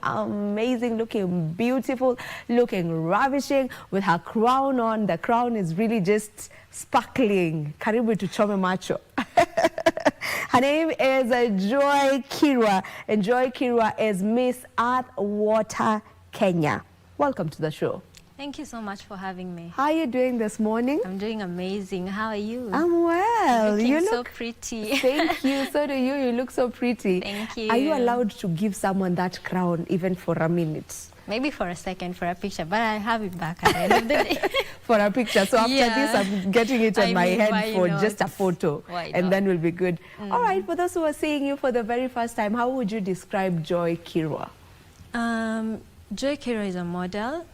Amazing, looking beautiful, looking ravishing with her crown on. The crown is really just sparkling. Karibu to Chome Macho. Her name is Joy Kirwa, and Joy Kirwa is Miss Earth Water Kenya. Welcome to the show. Thank you so much for having me. How are you doing this morning? I'm doing amazing. How are you? I'm well. You look so pretty. Thank you. So do you. You look so pretty. Thank you. Are you allowed to give someone that crown even for a minute? Maybe for a second, for a picture, but I have it back at the end of the day. For a picture. So after this, I'm getting it on my head for just a photo. And then we'll be good. All right. For those who are seeing you for the very first time, how would you describe Joy Kirwa? Joy Kirwa is a model,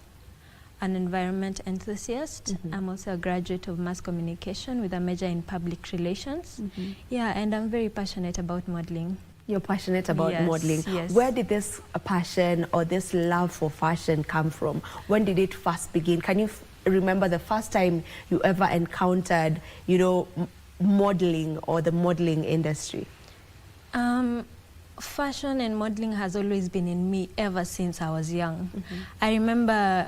an environment enthusiast. I'm also a graduate of mass communication with a major in public relations. Yeah, and I'm very passionate about modeling. You're passionate about modeling. Yes. Where did this passion or this love for fashion come from? When did it first begin? Can you remember the first time you ever encountered, you know, modeling or the modeling industry? Fashion and modeling has always been in me ever since I was young. I remember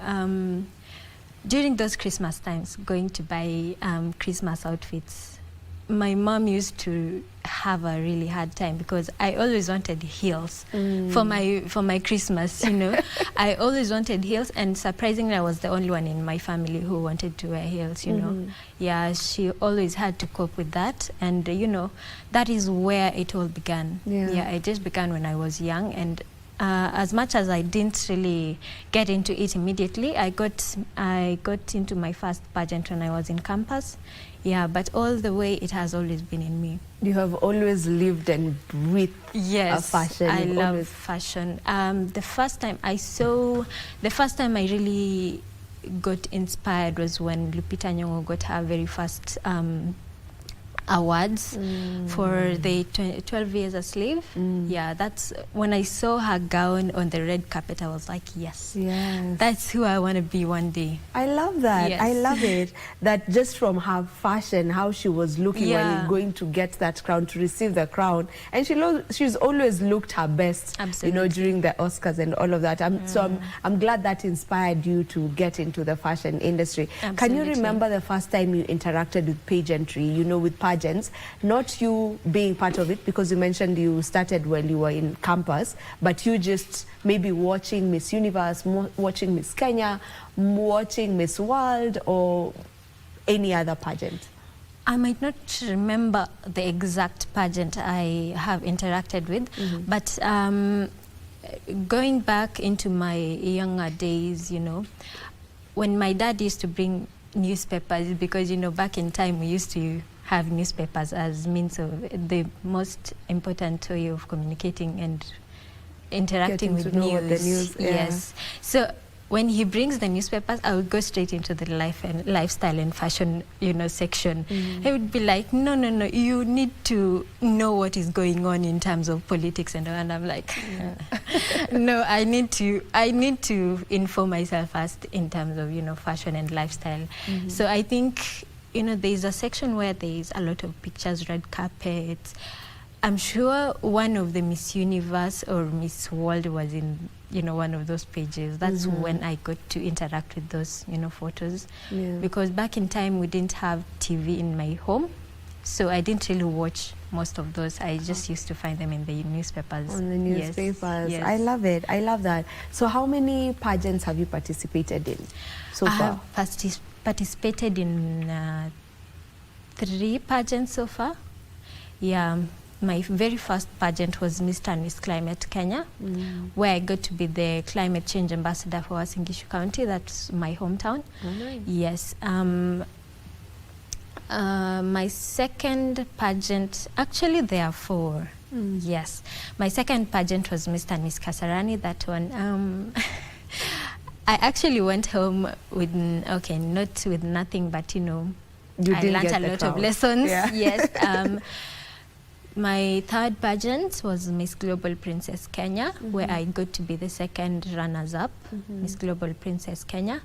during those Christmas times going to buy Christmas outfits. My mom used to have a really hard time because I always wanted heels for my Christmas, you know. I always wanted heels, and surprisingly I was the only one in my family who wanted to wear heels, you know. Yeah, she always had to cope with that, and you know, that is where it all began. Yeah, it just began when I was young, and as much as I didn't really get into it immediately, I got into my first pageant when I was in campus. Yeah, but all the way it has always been in me. You have always lived and breathed fashion. I love fashion. The first time I really got inspired was when Lupita Nyong'o got her very first awards for the 12 Years a Slave. Yeah, that's when I saw her gown on the red carpet. I was like, yes, that's who I want to be one day. I love that. I love it. That just from her fashion, how she was looking when going to get that crown, to receive the crown, and she's always looked her best. Absolutely. You know, during the Oscars and all of that. So I'm glad that inspired you to get into the fashion industry. Absolutely. Can you remember the first time you interacted with pageantry? You know, with pageants, not you being part of it, because you mentioned you started when you were in campus, but you just maybe watching Miss Universe, watching Miss Kenya, watching Miss World, or any other pageant. I might not remember the exact pageant I have interacted with, but going back into my younger days, you know, when my dad used to bring newspapers, because, you know, back in time we used to have newspapers as means of the most important way of communicating and interacting with news. Yes. So when he brings the newspapers, I would go straight into the lifestyle and fashion, you know, section. He would be like, no, you need to know what is going on in terms of politics and all. And I'm like, no, I need to inform myself first in terms of, you know, fashion and lifestyle. So I think, you know, there's a section where there's a lot of pictures, red carpets. I'm sure one of the Miss Universe or Miss World was in, you know, one of those pages. That's when I got to interact with those, you know, photos. Because back in time we didn't have TV in my home, so I didn't really watch most of those. I just used to find them in the newspapers. On the newspapers. Yes. I love it. I love that. So how many pageants have you participated in so far? I have participated in 3 pageants so far. Yeah, my very first pageant was Mr. and Miss Climate Kenya, where I got to be the climate change ambassador for Uasin Gishu County. That's my hometown. Yes. My second pageant, actually there are 4. Yes. My second pageant was Mr. and Miss Kasarani. That one, I actually went home with, okay, not with nothing, but, you know, I learned a lot of lessons. Yes. My third pageant was Miss Global Princess Kenya, where I got to be the second runners-up, Miss Global Princess Kenya,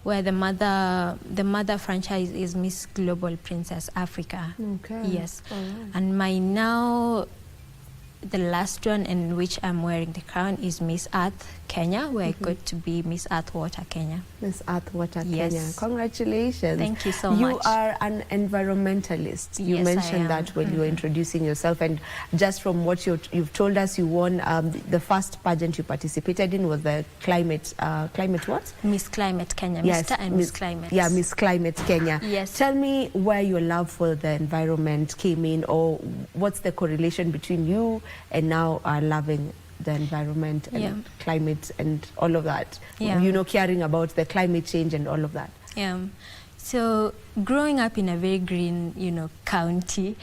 where the mother franchise is Miss Global Princess Africa. Yes. And my now the last one in which I'm wearing the crown is Miss Earth Kenya, where I got to be Miss Earth Water Kenya. Miss Earth Water Yes. Kenya. Congratulations. Thank you so You much. are an environmentalist. You Yes, I mentioned am. that when you were introducing yourself, and just from what you've told us, you won the first pageant you participated in was the climate what? Miss Climate Kenya, Yes, Mr. and Miss Climate. Yeah, Miss Climate Kenya. Yes. Tell me where your love for the environment came in, or what's the correlation between you and now loving the environment and climate and all of that. Yeah. You know, caring about the climate change and all of that. Yeah. So growing up in a very green, county,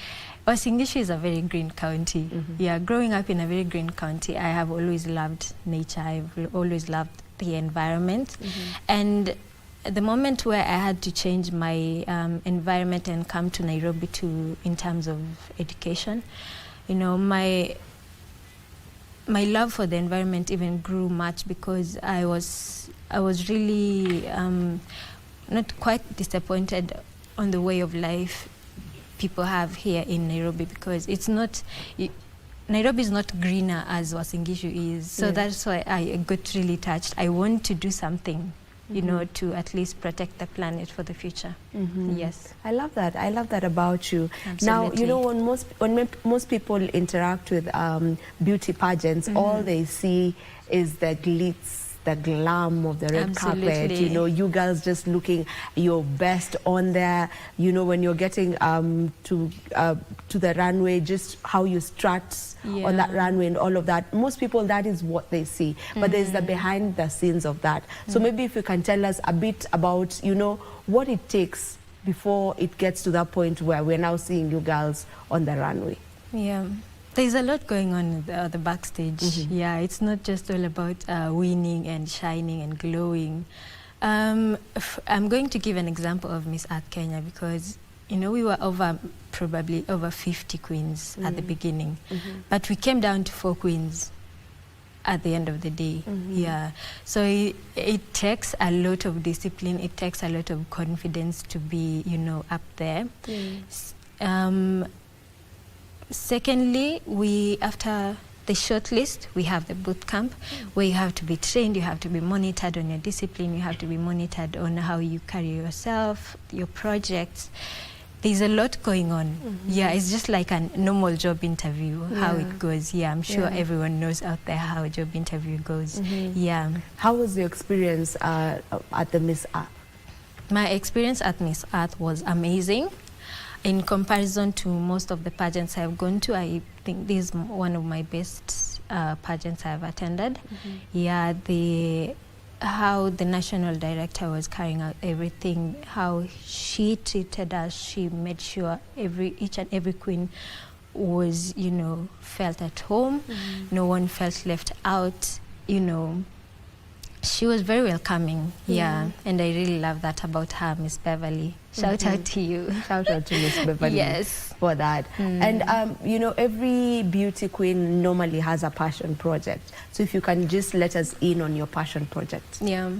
Wasingishu is a very green county. Yeah, growing up in a very green county, I have always loved nature. I've always loved the environment. And the moment where I had to change my environment and come to Nairobi in terms of education, my love for the environment even grew much, because I was really not quite disappointed on the way of life people have here in Nairobi, because Nairobi is not greener as Wasingishu is. So that's why I got really touched. I want to do something, to at least protect the planet for the future. Yes. I love that. I love that about you. Absolutely. Now, when most people interact with beauty pageants, all they see is the glitz, the glam of the red carpet. You girls just looking your best on there. When you're getting to the runway, just how you strut on that runway and all of that. Most people, that is what they see. But there's the behind the scenes of that. So maybe if you can tell us a bit about, what it takes before it gets to that point where we're now seeing you girls on the runway. Yeah. There's a lot going on in the backstage. Yeah, it's not just all about winning and shining and glowing. I'm going to give an example of Miss Earth Kenya, because we were probably over 50 queens at the beginning, but we came down to 4 queens at the end of the day. Yeah, so it takes a lot of discipline. It takes a lot of confidence to be up there. Secondly, after the shortlist, we have the boot camp, where you have to be trained, you have to be monitored on your discipline, you have to be monitored on how you carry yourself, your projects. There's a lot going on. Yeah, it's just like a normal job interview, how it goes. Yeah, I'm sure everyone knows out there how a job interview goes. Yeah. How was your experience at the Miss Earth? My experience at Miss Earth was amazing. In comparison to most of the pageants I've gone to, I think this is one of my best pageants I've attended. Yeah, how the national director was carrying out everything, how she treated us, she made sure each and every queen was, felt at home. No one felt left out, She was very welcoming, and I really love that about her, Miss Beverly. Shout out to you. Shout out to Miss Beverly. Yes. For that. And, every beauty queen normally has a passion project. So if you can just let us in on your passion project. Yeah.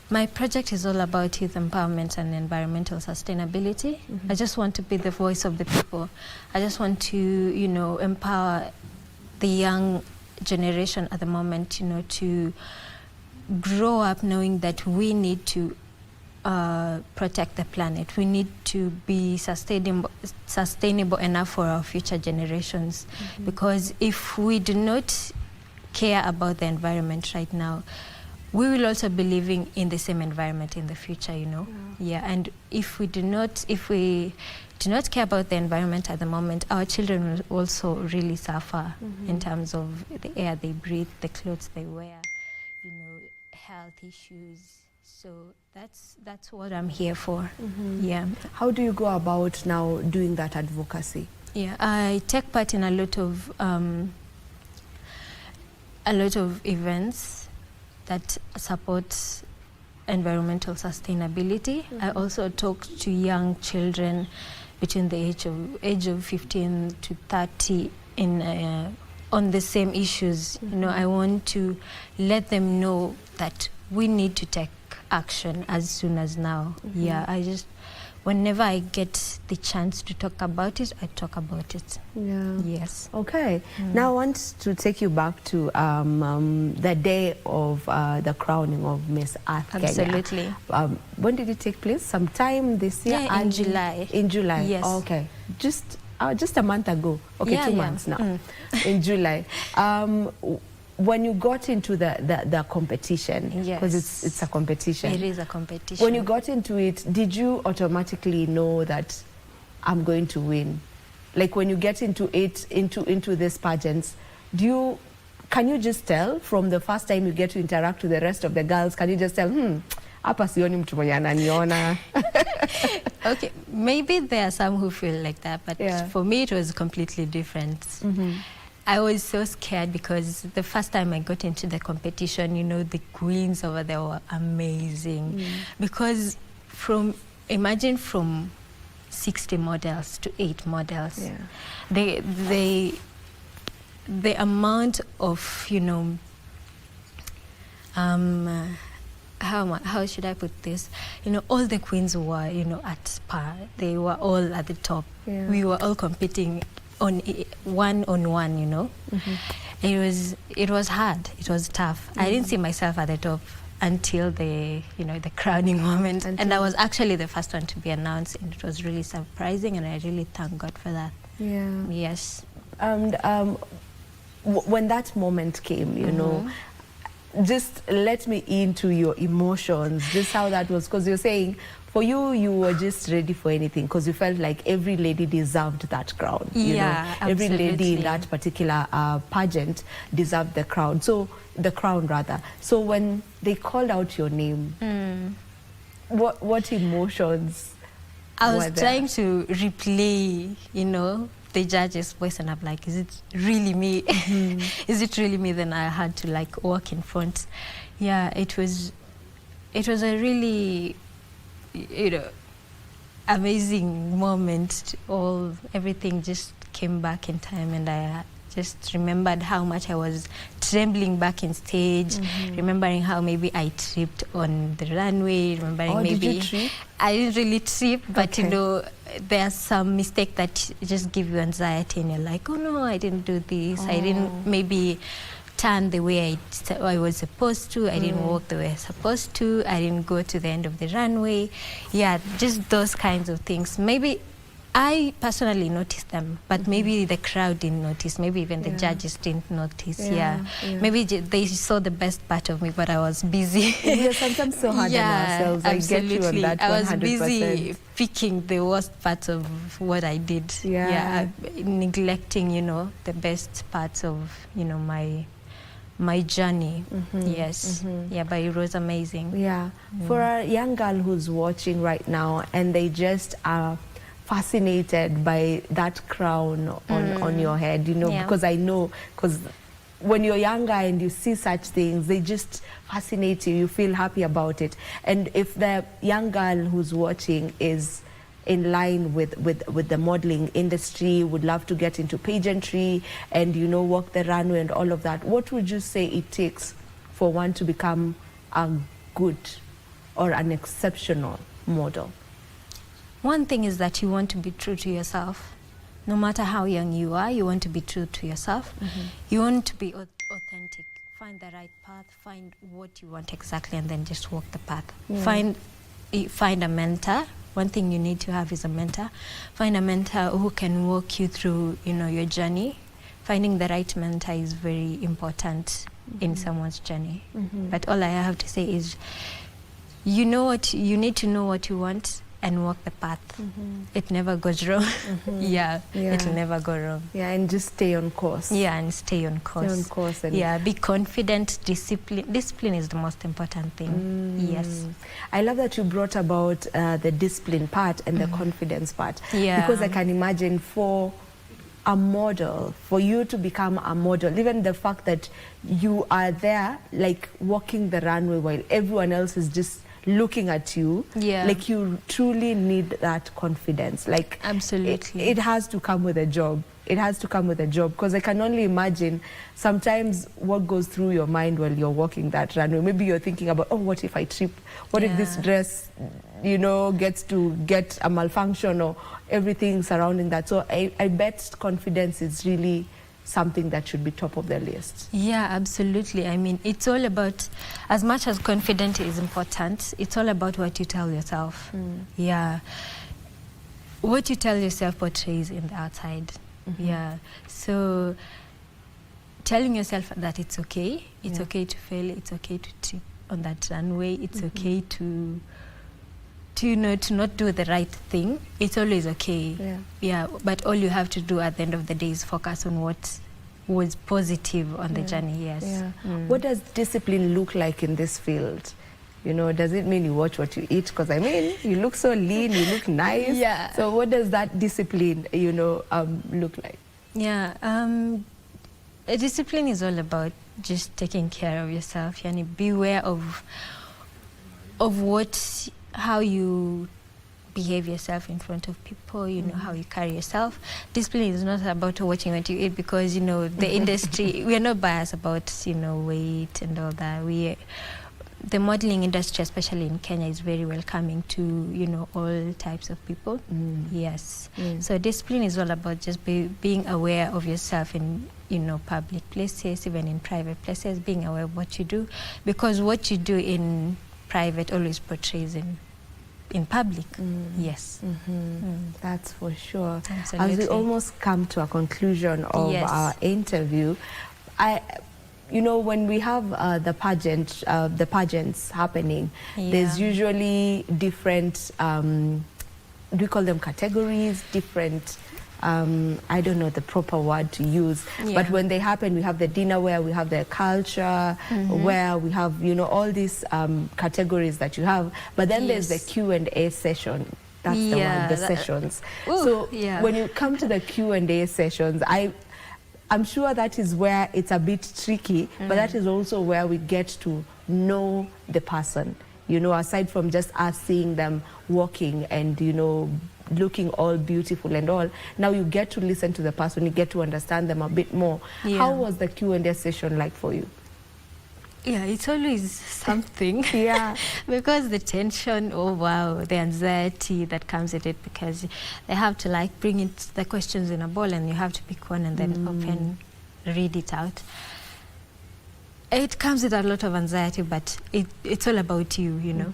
My project is all about youth empowerment and environmental sustainability. I just want to be the voice of the people. I just want to, empower the young generation at the moment, to grow up knowing that we need to protect the planet. We need to be sustainable enough for our future generations. Because if we do not care about the environment right now, we will also be living in the same environment in the future, Yeah, and if we do not care about the environment at the moment, our children will also really suffer in terms of the air they breathe, the clothes they wear, health issues. So that's what I'm here for. Yeah. How do you go about now doing that advocacy? Yeah, I take part in a lot of events that support environmental sustainability. I also talk to young children between the age of 15 to 30 on the same issues. I want to let them know that we need to take action as soon as now. Yeah, whenever I get the chance to talk about it, I talk about it. Yeah. Yes. Okay. Now I want to take you back to the day of the crowning of Miss Earth Absolutely. Kenya. When did it take place? Sometime this year? Yeah, in July. In July? Yes. Okay. Just a month ago. Okay, Yeah, 2 yeah. months now. In July. When you got into the competition, because Yes. it's a competition. It is a competition. When you got into it, did you automatically know that I'm going to win? Like when you get into it, into this pageants, can you just tell from the first time you get to interact with the rest of the girls, can you just tell, hapa sioni mtu mwenye ananiona? Okay, maybe there are some who feel like that, but Yeah. for me it was completely different. I was so scared because the first time I got into the competition, you know, the queens over there were amazing. Because imagine from 60 models to 8 models. Yeah. The amount of, you know, how should I put this? You know, all the queens were, you know, at par. They were all at the top. Yeah. We were all competing on one, you know. It was hard. It was tough. I didn't see myself at the top until the crowning moment. And I was actually the first one to be announced, and it was really surprising, and I really thank God for that. Yeah. Yes. And when that moment came, you know, just let me into your emotions, just how that was, because you're saying for you were just ready for anything, because you felt like every lady deserved that crown. You know? Every lady in that particular pageant deserved the crown. So So when they called out your name, what emotions? I was trying to replay, you know, the judge's voice, and I'm like, is it really me? Is it really me? Then I had to like walk in front. Yeah, it was a really, you know, amazing moment. Everything just came back in time, and I just remembered how much I was trembling back in stage, remembering how maybe I tripped on the runway, remembering maybe did you trip? I didn't really trip, but Okay. you know, there's some mistake that just give you anxiety, and you're like, oh no, I didn't do this. I didn't maybe turn the way I was supposed to. I didn't walk the way I was supposed to. I didn't go to the end of the runway. Yeah, just those kinds of things. Maybe I personally noticed them, but maybe the crowd didn't notice. Maybe even the judges didn't notice. Yeah. Maybe they saw the best part of me, but I was busy. We're sometimes so hard on ourselves. Absolutely. I get you on that 100%. I was busy picking the worst parts of what I did. Neglecting, you know, the best parts of, you know, my journey. Yes. Yeah, but it was amazing. Yeah. For a young girl who's watching right now and they just are fascinated by that crown on your head, you know, because I know, because when you're younger and you see such things, they just fascinate you. You feel happy about it. And if the young girl who's watching is in line with the modeling industry, would love to get into pageantry and, you know, walk the runway and all of that, what would you say it takes for one to become a good or an exceptional model? One thing is that you want to be true to yourself. No matter how young you are, you want to be true to yourself. You want to be authentic. Find the right path, find what you want exactly, and then just walk the path. Find a mentor. One thing you need to have is a mentor. Find a mentor who can walk you through, you know, your journey. Finding the right mentor is very important in someone's journey. But all I have to say is, you need to know what you want and walk the path. It never goes wrong. It'll never go wrong. Yeah, and just stay on course. Yeah, and stay on course. Stay on course. And yeah, be confident. Discipline is the most important thing. Yes. I love that you brought about the discipline part and the confidence part. Yeah. Because I can imagine for a model, for you to become a model, even the fact that you are there, like walking the runway while everyone else is just looking at you, you truly need that confidence. Like, absolutely, it has to come with a job. it has to come with a job, because I can only imagine sometimes what goes through your mind while you're walking that runway. Maybe you're thinking about, oh, what if I trip? What if this dress, you know, gets to get a malfunction, or everything surrounding that? So I bet confidence is really something that should be top of the list. Yeah, absolutely. I mean, it's all about, as much as confidence is important, it's all about what you tell yourself. Yeah. What you tell yourself portrays in the outside. Yeah. So telling yourself that it's okay to fail, it's okay to trip on that runway, it's okay to you know, to not do the right thing, it's always okay. Yeah, but all you have to do at the end of the day is focus on what was positive on the journey. Yes. What does discipline look like in this field? You know, does it mean you watch what you eat? Because I mean, you look so lean, you look nice. Yeah. So what does that discipline, you know, look like? Yeah. A discipline is all about just taking care of yourself. Yani, beware of how you behave yourself in front of people, you know, how you carry yourself. Discipline is not about watching what you eat, because, you know, the industry, we are not biased about, you know, weight and all that. The modeling industry, especially in Kenya, is very welcoming to, you know, all types of people. Yes. So discipline is all about just being aware of yourself in, you know, public places, even in private places, being aware of what you do, because what you do in private always portrays in public. Yes. That's for sure. Absolutely. As we almost come to a conclusion of our interview, you know, when we have the pageants happening, there's usually different, do we call them categories, different, I don't know the proper word to use, but when they happen, we have the dinner where we have the culture, where we have, you know, all these categories that you have, but then there's the Q&A session. That's the one, the sessions. So when you come to the Q&A sessions, I'm sure that is where it's a bit tricky, but that is also where we get to know the person, you know, aside from just us seeing them walking and, you know, looking all beautiful and all. Now you get to listen to the person, you get to understand them a bit more. How was the Q&A session like for you? Yeah, it's always something. Because the tension, oh wow, the anxiety that comes with it, because they have to like bring it, the questions in a ball, and you have to pick one and then read it out. It comes with a lot of anxiety, but it's all about you, you know.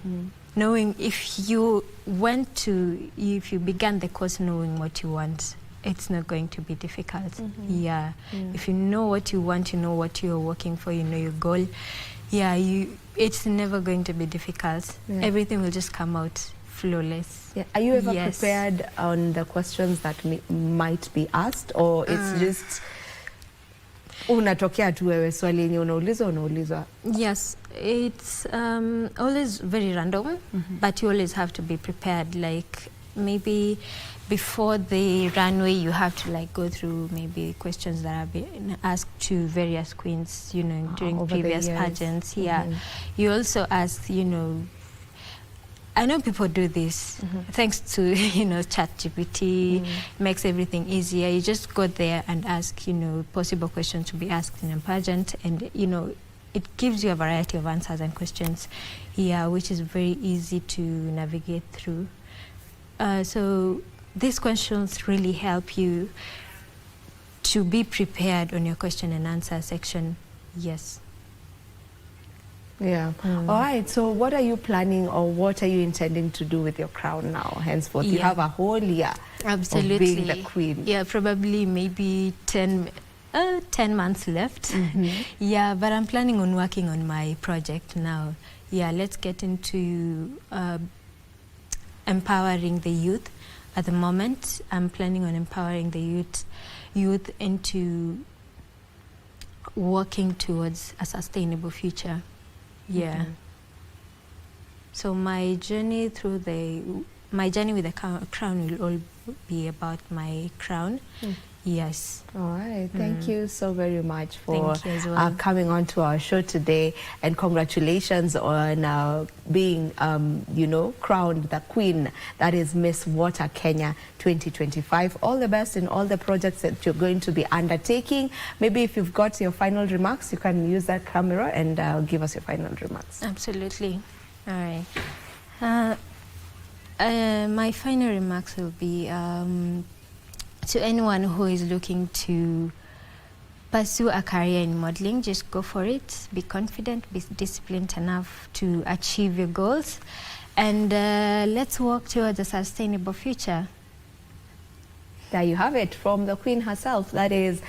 Knowing if you began the course knowing what you want, it's not going to be difficult. If you know what you want, you know what you're working for, you know your goal, it's never going to be difficult. Everything will just come out flawless. Are you ever prepared on the questions that might be asked, or it's just unatokea tu wewe swali yenye unaulizwa? Yes, it's always very random, but you always have to be prepared. Like maybe before the runway, you have to like go through maybe questions that have been asked to various queens, you know, during previous pageants. You also ask, you know, I know people do this thanks to, you know, ChatGPT, makes everything easier. You just go there and ask, you know, possible questions to be asked in a pageant, and, you know, it gives you a variety of answers and questions, which is very easy to navigate through. So these questions really help you to be prepared on your question and answer section. Yes. All right, so what are you planning, or what are you intending to do with your crown now, henceforth? You have a whole year of being the queen. Probably maybe 10 months left. But I'm planning on working on my project now. Let's get into empowering the youth. At the moment, I'm planning on empowering the youth into working towards a sustainable future. So my journey with the crown will all be about my crown. Yes. All right. Thank you so very much for Thank you as well. coming on to our show today, and congratulations on being, crowned the queen that is Miss Water Kenya 2025. All the best in all the projects that you're going to be undertaking. Maybe if you've got your final remarks, you can use that camera and give us your final remarks. Absolutely. All right. My final remarks will be to anyone who is looking to pursue a career in modeling, just go for it. Be confident, be disciplined enough to achieve your goals, and let's work towards a sustainable future. There you have it from the Queen herself. That is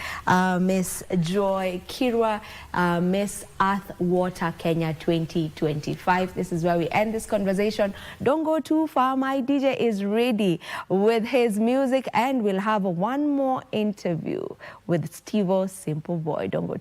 Miss Joy Kirwa, Miss Earth Water Kenya 2025. This is where we end this conversation. Don't go too far. My DJ is ready with his music, and we'll have one more interview with Steve-O Simple Boy. Don't go